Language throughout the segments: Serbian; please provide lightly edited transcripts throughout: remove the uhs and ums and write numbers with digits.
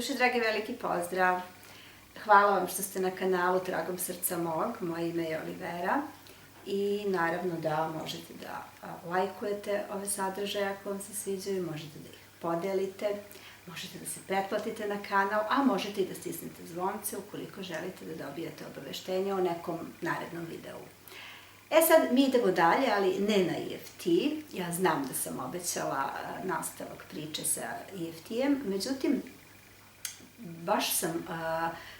duši dragi, veliki pozdrav. Hvala vam što ste na kanalu Tragom srca mog. Moje ime je Olivera. I naravno da možete da lajkujete ove sadržaje ako vam se sviđaju, možete da ih podelite, možete da se pretplatite na kanal, a možete i da stisnete zvonce ukoliko želite da dobijete obaveštenja o nekom narednom videu. Sad mi idemo dalje, ali ne na EFT. Ja znam da sam obećala nastavak priče sa EFT-em, međutim, baš sam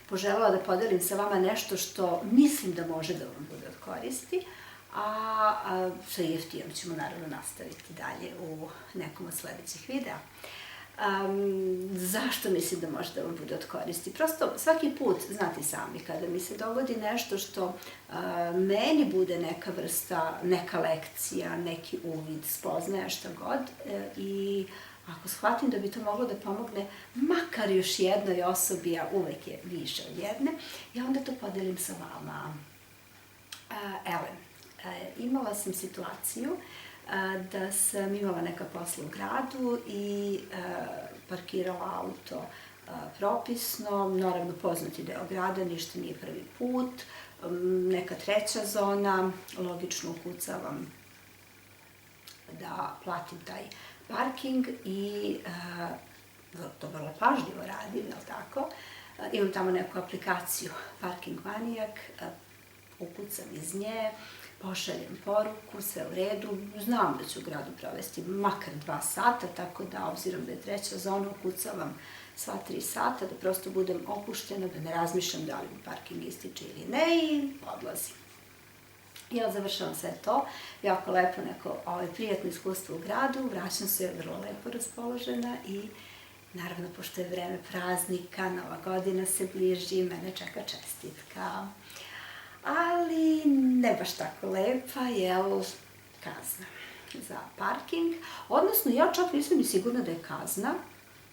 poželjela da podelim sa vama nešto što mislim da može da vam bude od koristi, a sa EFT-em ćemo naravno nastaviti dalje u nekom od sledećih videa. Zašto mislim da može da vam bude od koristi? Prosto svaki put, znate sami, kada mi se dogodi nešto što meni bude neka vrsta, neka lekcija, neki uvid, spoznaja, šta god, i ako shvatim da bi to moglo da pomogne makar još jednoj osobi, a uvek je više od jedne, ja onda to podelim sa vama. Imala sam situaciju da sam imala neka posla u gradu i parkirala auto propisno, naravno poznati deo grada, ništa nije prvi put, neka treća zona, logično ukucavam da platim taj parking i to vrlo pažljivo radim, je li tako? Imam tamo neku aplikaciju Parking Manijak, ukucam iz nje, pošaljem poruku, sve u redu, znam da ću u gradu provesti makar 2 sata, tako da obzirom da je treća zona, ukucavam sva 3 sata, da prosto budem opuštena, da ne razmišljam da li mi parking ističe ili ne i odlazim. Ja završavam sve to, jako lepo neko prijatno iskustvo u gradu, vraćam se vrlo lepo raspoložena i naravno, pošto je vreme praznika, Nova godina se bliži, mene čeka čestitka. Ali ne baš tako lepa, jel, kazna za parking. Odnosno, ja čak nisam ni sigurna da je kazna.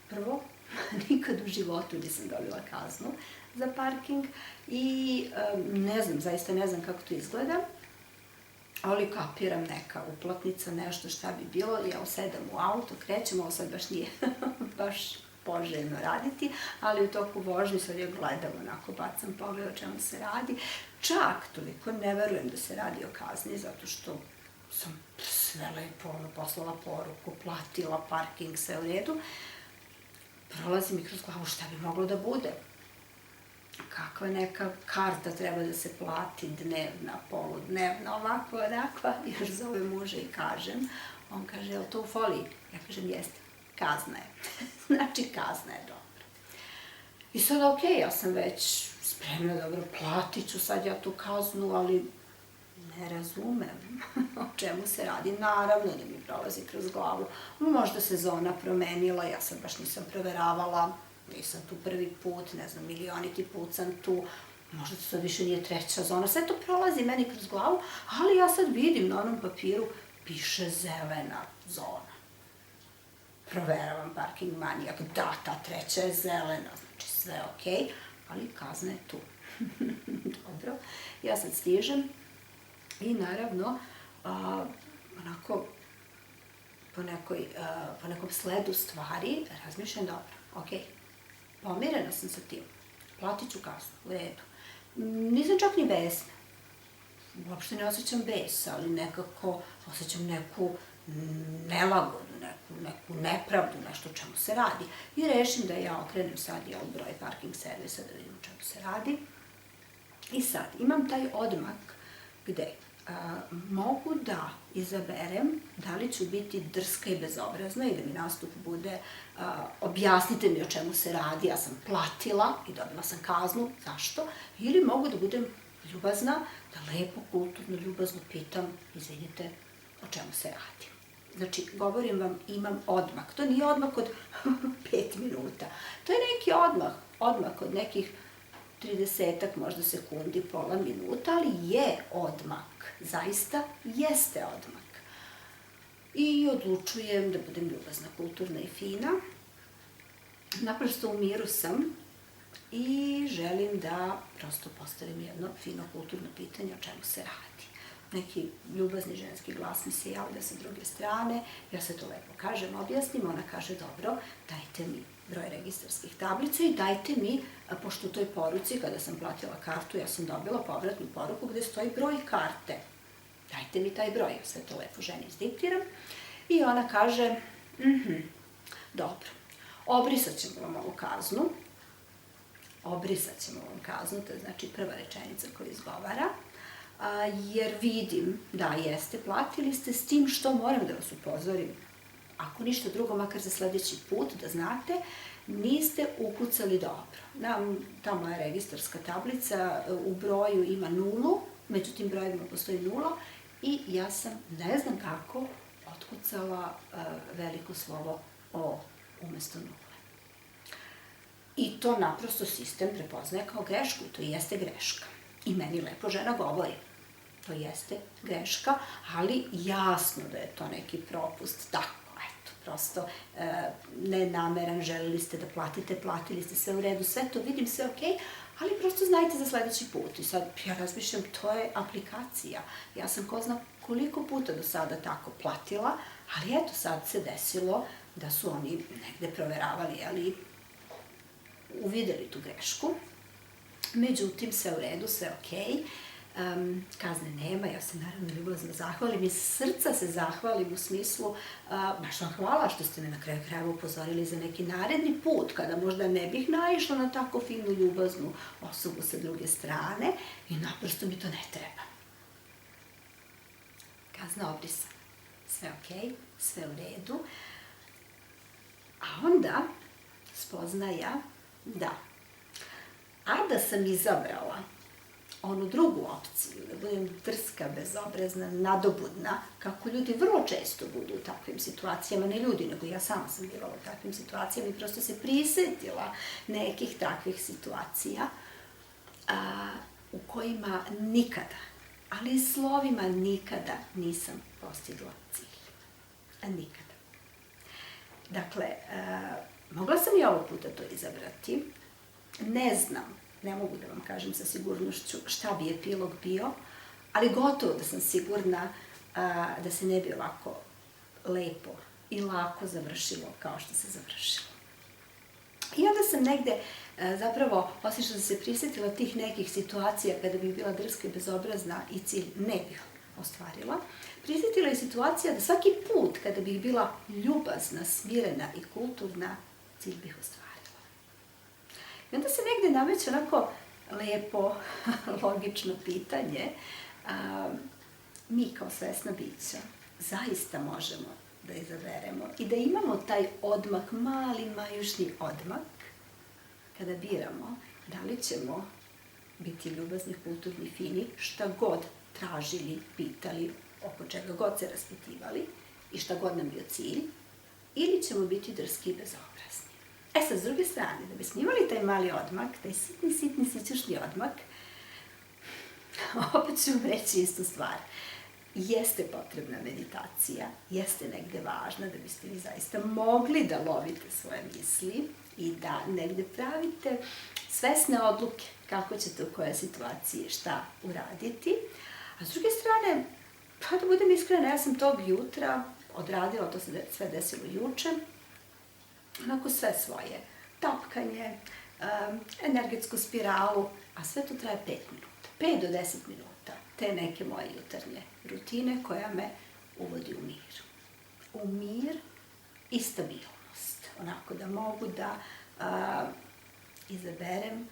Prvo, nikad u životu nisam dobila kaznu za parking i ne znam, zaista ne znam kako to izgleda, ali kapiram neka uplatnica, nešto šta bi bilo, ja sedam u auto, krećem, ovo sad baš nije baš poželjno raditi, ali u toku vožnje sad ja gledam, onako bacam pogled o čemu se radi. Čak toliko ne verujem da se radi o kazni, zato što sam sve lepo poslala poruku, platila parking, sve u redu. Prolazi mi kroz glavu šta bi moglo da bude. Kakva neka karta treba da se plati, dnevna, poludnevna, ovako, onakva. Još zove muža i kažem. On kaže, je li to u foliji? Ja kažem, jeste, kazna je. Znači, kazna je dobra. I sad, okej, ja sam već spremna, dobro, platit ću sad ja tu kaznu, ali ne razumem o čemu se radi. Naravno da mi prolazi kroz glavu. Možda se zona promenila, ja sad baš nisam proveravala, nisam tu prvi put, ne znam, milioniti put sam tu, možda to sad više nije treća zona, sve to prolazi meni kroz glavu, ali ja sad vidim na onom papiru, piše zelena zona. Proveravam Parking Manijak, da, ta treća je zelena, znači sve okej, ali kazna je tu. Dobro, ja sad stižem i naravno, onako, po nekom sledu stvari razmišljam, dobro, okej, pomirena sam sa tim, platit ću kaznu, u redu. Nisam čak ni besna, uopšte ne osjećam bes, ali nekako osjećam neku nelagodu, neku nepravdu, nešto o čemu se radi. I rešim da ja okrenem sad broj parking servisa da vidim o čemu se radi. I sad, imam taj odmak gde mogu da izaberem da li ću biti drska i bezobrazna i da mi nastup bude objasnite mi o čemu se radi, ja sam platila i dobila sam kaznu, zašto? Ili mogu da budem ljubazna, da lepo, kulturno, ljubazno pitam, izvinite, o čemu se radi. Znači, govorim vam, imam odmak. To nije odmak od 5 minuta. To je neki odmak od nekih 30-ak možda sekundi, pola minuta, ali je odmak. Zaista jeste odmak. I odlučujem da budem ljubazna, kulturna i fina. Naprosto u miru sam i želim da prosto postavim jedno fino kulturno pitanje o čemu se radi. Neki ljubazni ženski glas mi se javlja sa druge strane, ja se to lepo kažem, objasnim, ona kaže dobro, dajte mi broj registarskih tablica i dajte mi, pošto u toj poruci, kada sam platila kartu, ja sam dobila povratnu poruku gde stoji broj karte. Dajte mi taj broj, sve to lepo ženi izdiktiram. I ona kaže, dobro, obrisat ćemo vam ovu kaznu. Obrisat ćemo vam kaznu, to je znači prva rečenica koju izgovara, jer vidim da jeste, platili ste, s tim što moram da vas upozorim. Ako ništa drugo, makar za sledeći put, da znate, niste ukucali dobro. Ta moja registarska tablica u broju ima 0, među tim brojevima postoji 0 i ja sam, ne znam kako, otkucala veliko slovo O umesto 0. I to naprosto sistem prepoznaje kao grešku, to jeste greška. I meni lepo žena govori, to jeste greška, ali jasno da je to neki propust, tako. Prosto nenameran, želeli ste da platite, platili ste, sve u redu, sve to vidim, sve okej, ali prosto znajte za sledeći put. I sad ja razmišljam, to je aplikacija. Ja sam ko zna koliko puta do sada tako platila, ali eto sad se desilo da su oni negde proveravali, ali uvideli tu grešku. Međutim, sve u redu, sve okej. Kazne nema, ja se naravno ljubazno zahvalim, iz srca se zahvalim u smislu, baš vam hvala što ste me na kraju krajeva upozorili za neki naredni put, kada možda ne bih naišla na tako finu ljubaznu osobu sa druge strane i naprosto mi to ne treba. Kazna obrisana, sve okej, sve u redu, a onda spoznaja da sam izabrala onu drugu opciju, da budem drska, bezobrazna, nadobudna, kako ljudi vrlo često budu u takvim situacijama, ne ljudi, nego ja sama sam bila u takvim situacijama i prosto se prisetila nekih takvih situacija u kojima nikada, ali slovima nikada nisam postigla cilj. Nikada. Dakle, mogla sam i ovog puta to izabrati, ne znam, ne mogu da vam kažem sa sigurnošću šta bi epilog bio, ali gotovo da sam sigurna da se ne bi ovako lepo i lako završilo kao što se završilo. I onda sam negde, zapravo, osim što sam se prisetila tih nekih situacija kada bih bila drska i bezobrazna i cilj ne bih ostvarila, prisetila je situacija da svaki put kada bih bila ljubazna, smirena i kulturna, cilj bih ostvarila. I onda se negde nameće onako lepo, logično pitanje. Mi kao svesna bića zaista možemo da izaberemo i da imamo taj odmak, mali majušni odmak, kada biramo da li ćemo biti ljubazni, kulturni, fini, šta god tražili, pitali, oko čega god se raspitivali i šta god nam bio cilj, ili ćemo biti drski i bezobrazni. Sad, s druge strane, da bismo imali taj mali odmak, taj sitni, sićušni odmak, opet ću vam reći istu stvar. Jeste potrebna meditacija, jeste negde važna da biste vi zaista mogli da lovite svoje misli i da negde pravite svesne odluke kako ćete u kojoj situaciji šta uraditi. A s druge strane, pa da budem iskrena, ja sam tog jutra odradila, to se sve desilo juče, onako sve svoje, tapkanje, energetsku spiralu, a sve to traje 5 minuta, 5 do 10 minuta, te neke moje jutarnje rutine koja me uvodi u mir. U mir i stabilnost, onako da mogu da izaberem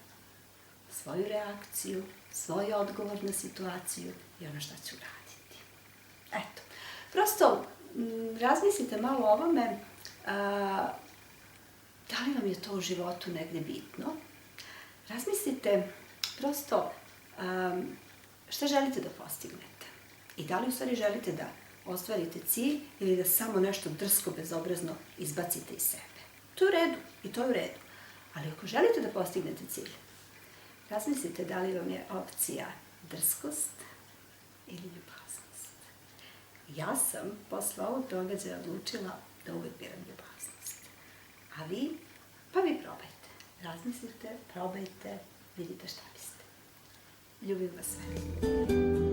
svoju reakciju, svoj odgovor na situaciju i ono šta ću raditi. Eto, prosto razmislite malo o ovome, da li vam je to u životu negde bitno? Razmislite prosto šta želite da postignete i da li u stvari želite da ostvarite cilj ili da samo nešto drsko, bezobrazno izbacite iz sebe. To je u redu i to je u redu, ali ako želite da postignete cilj, razmislite da li vam je opcija drskost ili ljubaznost. Ja sam posle ovog događaja odlučila da uvek biram ljubaznost. A vi? Pa vi probajte. Razmislite, probajte, vidite šta biste. Ljubim vas sve.